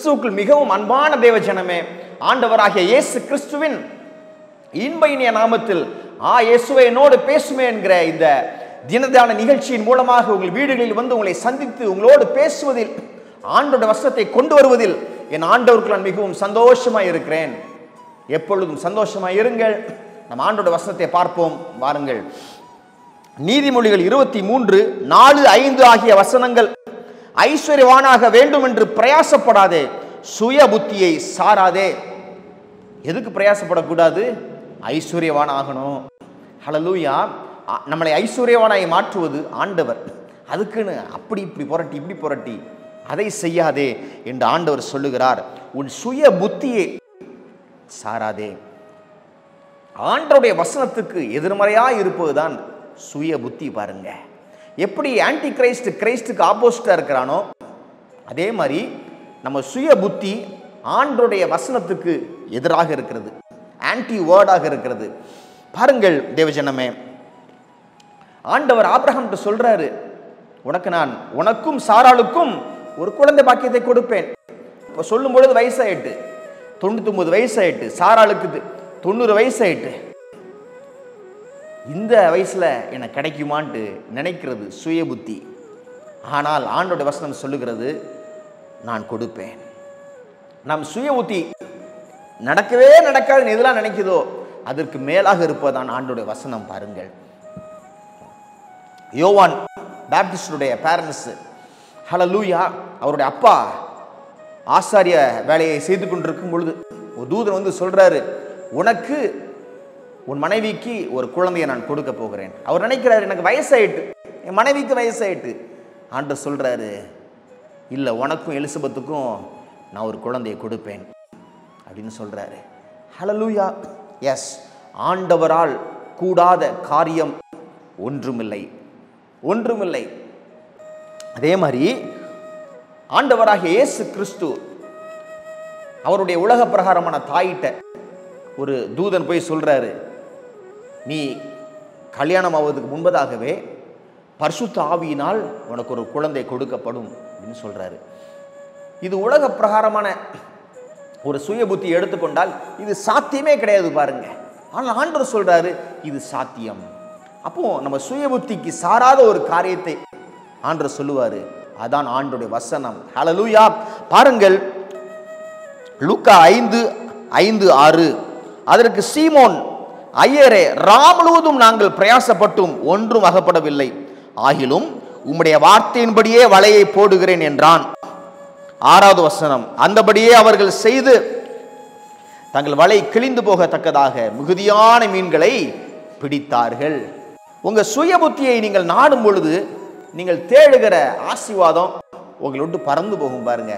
கிறிஸ்துவுக்குள் மிகவும் அன்பான தேவ ஜனமே, ஆண்டவராகிய இயேசு கிறிஸ்துவின் இன்ப இனிய நாமத்தில் இயேசுவே என்னோடு பேசுமே என்கிற இந்த தினதான நிகழ்ச்சியின் மூலமாக உங்கள் வீடுகளில் வந்து உங்களை சந்தித்து உங்களோடு பேசுவதில், ஆண்டவருடைய வசனத்தை கொண்டு வருவதில் என் ஆண்டவருக்கு நான் மிகவும் சந்தோஷமாய் இருக்கிறேன். எப்பொழுதும் சந்தோஷமாய் இருங்கள். நம் ஆண்டவருடைய வசனத்தை பார்ப்போம் வாருங்கள். நீதிமொழிகள் 23:4-5 ஆகிய வசனங்கள். ஐஸ்வர்யவானாக வேண்டும் என்று பிரயாசப்படாதே, சுய புத்தியை சாராதே. எதுக்கு பிரயாசப்படக்கூடாது? ஐஸ்வர்யவான் ஆகணும். ஹல்லேலூயா. நம்மளை ஐஸ்வர்யவானாய் மாற்றுவது ஆண்டவர். அதுக்குன்னு அப்படி இப்படி புரட்டி இப்படி புரட்டி அதை செய்யாதே என்று ஆண்டவர் சொல்லுகிறார். உன் சுய புத்தியை சாராதே. ஆண்டவருடைய வசனத்துக்கு எதிர்மறையாக இருப்பதுதான் சுய புத்தி. பாருங்க, எப்படி ஆன்டி கிரைஸ்ட் கிரைஸ்டுக்கு ஆப்போசிட்டா இருக்கிறானோ அதே மாதிரி நம்ம சுய புத்தி ஆண்டவருடைய வசனத்துக்கு எதிராக இருக்கிறது, ஆன்டி வேர்டாக இருக்கிறது. பாருங்கள் தேவஜனமே, ஆண்டவர் ஆபிரகாம்கிட்ட சொல்றாரு, உனக்கும் சாராளுக்கும் ஒரு குழந்தை பாக்கியத்தை கொடுப்பேன். இப்போ சொல்லும் பொழுது வயசாயிட்டு 99 வயசாயிட்டு, சாராளுக்கு 90 வயசாயிட்டு. இந்த வயசுல எனக்கு கிடைக்குமான்ட்டு நினைக்கிறது சுய புத்தி. ஆனால் ஆண்டோட வசனம் சொல்லுகிறது, நான் கொடுப்பேன். நம் சுய புத்தி நடக்கவே நடக்காதுன்னு எதெல்லாம் நினைக்குதோ அதற்கு மேலாக இருப்பதான் ஆண்டோட வசனம். பாருங்கள், யோவான் பேப்டிஸ்டுடைய பேரண்ட்ஸ், ஹல்லேலூயா, அவருடைய அப்பா ஆசாரிய வேலையை செய்து கொண்டிருக்கும் பொழுது ஒரு தூதன் வந்து சொல்றாரு, உனக்கு உன் மனைவிக்கு ஒரு குழந்தையை நான் கொடுக்க போகிறேன். அவர் நினைக்கிறாரு, எனக்கு வயசாயிட்டு, என் மனைவிக்கு வயசாயிட்டு. ஆண்டவர் சொல்றாரு, இல்லை, உனக்கும் எலிசபெத்துக்கும் நான் ஒரு குழந்தையை கொடுப்பேன் அப்படின்னு சொல்றாரு. ஹல்லேலூயா. எஸ், ஆண்டவரால் கூடாத காரியம் ஒன்றுமில்லை, ஒன்றுமில்லை. அதே மாதிரி ஆண்டவராகிய இயேசு கிறிஸ்து அவருடைய உலக பிரகாரமான தாயிட்ட ஒரு தூதன் போய் சொல்றாரு, நீ கல்யாணம் ஆவதுக்கு முன்பதாகவே பரிசுத்த ஆவியினால் உனக்கு ஒரு குழந்தை கொடுக்கப்படும் அப்படின்னு சொல்றாரு. இது உலக பிரகாரமான ஒரு சுய புத்தி எடுத்துக்கொண்டால் இது சாத்தியமே கிடையாது பாருங்க. ஆனால் ஆண்டவர் சொல்றாரு, இது சாத்தியம். அப்போ நம்ம சுய புத்திக்கு சாராத ஒரு காரியத்தை ஆண்டவர் சொல்லுவாரு, அதான் ஆண்டவருடைய வசனம். ஹல்லேலூயா. பாருங்கள், லூக்கா 5:5-6. அதற்கு சீமோன், ஐயரே, முழுவதும் நாங்கள் பிரயாசப்பட்டும் ஒன்றும் அகப்படவில்லை, ஆகிலும் உம்முடைய வார்த்தையின்படியே வலையை போடுகிறேன் என்றான். 6வது வசனம், அந்தபடியே அவர்கள் செய்து தங்கள் வலை கிழிந்து போகத்தக்கதாக மிகுதியான மீன்களை பிடித்தார்கள். உங்க சுய புத்தியை நீங்கள் நாடும் பொழுது நீங்கள் தேடுகிற ஆசீர்வாதம் உங்களை விட்டு பறந்து போகும். பாருங்க,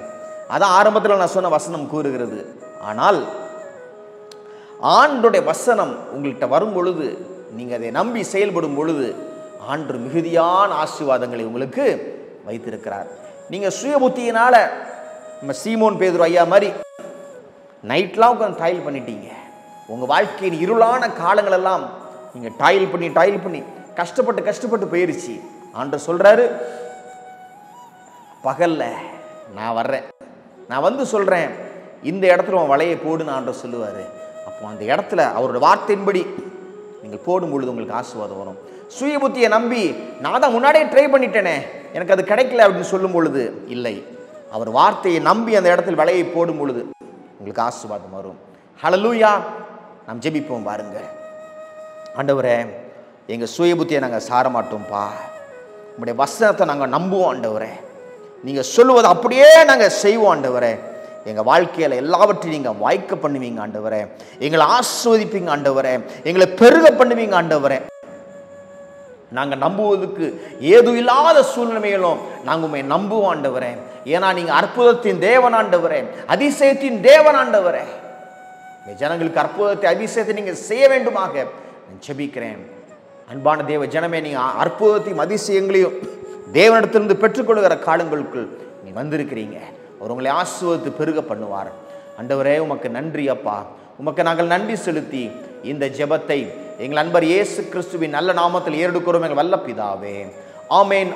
அதான் ஆரம்பத்தில் நான் சொன்ன வசனம் கூறுகிறது. ஆனால் ஆண்டவருடைய வசனம் உங்கள்கிட்ட வரும் பொழுது, நீங்க அதை நம்பி செயல்படும் பொழுது ஆண்டவர் மிகுதியான ஆசீர்வாதங்களை உங்களுக்கு வைத்திருக்கிறார். நீங்க சுய புத்தியினால நம்ம சீமோன் பேதுரு ஐயா மாதிரி நைட்லாம் உட்காந்து டாயில் பண்ணிட்டீங்க. உங்க வாழ்க்கையின் இருளான காலங்கள் எல்லாம் நீங்க டாயில் பண்ணி கஷ்டப்பட்டு போயிருச்சு. ஆண்டவர் சொல்றாரு, பகல்ல நான் வர்றேன், நான் வந்து சொல்றேன், இந்த இடத்துல உன் வலையை போடுன்னு ஆண்டவர் சொல்லுவாரு. அப்போ அந்த இடத்துல அவருடைய வார்த்தையின்படி நீங்கள் போடும் பொழுது உங்களுக்கு ஆசீர்வாதம் வரும். சுய புத்தியை நம்பி நான் தான் முன்னாடியே ட்ரை பண்ணிட்டேனே, எனக்கு அது கிடைக்கல அப்படின்னு சொல்லும் பொழுது இல்லை, அவர் வார்த்தையை நம்பி அந்த இடத்துல வலையை போடும் பொழுது உங்களுக்கு ஆசீர்வாதம் வரும். ஹல்லேலூயா. நாம் ஜெபிப்போம். பாருங்க, ஆண்டவரே, எங்க சுய புத்தியை நாங்கள் சார மாட்டோம்ப்பா, உங்களுடைய வசனத்தை நாங்கள் நம்புவோம் ஆண்டவரே, நீங்க சொல்லுவதை அப்படியே நாங்கள் செய்வோம் ஆண்டவரே. எங்கள் வாழ்க்கையில் எல்லாவற்றையும் நீங்கள் வாய்க்க பண்ணுவீங்க ஆண்டவரே, எங்களை ஆஸ்வதிப்பீங்க ஆண்டவரே, எங்களை பெருக பண்ணுவீங்க ஆண்டவரே. நாங்கள் நம்புவதற்கு ஏதும் இல்லாத சூழ்நிலையிலும் நாங்கள் உண்மை நம்புவோம் ஆண்டவரே. ஏன்னா நீங்கள் அற்புதத்தின் தேவன் ஆண்டவரே, அதிசயத்தின் தேவன் ஆண்டவரே. ஜனங்களுக்கு அற்புதத்தை அதிசயத்தை நீங்கள் செய்ய வேண்டுமாக நான் ஜெபிக்கிறேன். அன்பான தேவ ஜனமே, நீங்கள் அற்புதத்தையும் அதிசயங்களையும் தேவனிடத்திலிருந்து பெற்றுக்கொள்கிற காலங்களுக்குள் நீ வந்திருக்கிறீங்க. அவர் உங்களை ஆசீர்வதித்து பெருக பண்ணுவார். ஆண்டவரே, உமக்கு நன்றி அப்பா. உமக்கு நாங்கள் நன்றி செலுத்தி இந்த ஜெபத்தை எங்கள் அன்பர் இயேசு கிறிஸ்துவின் நல்ல நாமத்தில் ஏறெடுக்கிறோம் எங்கள் வல்ல பிதாவே. ஆமேன்.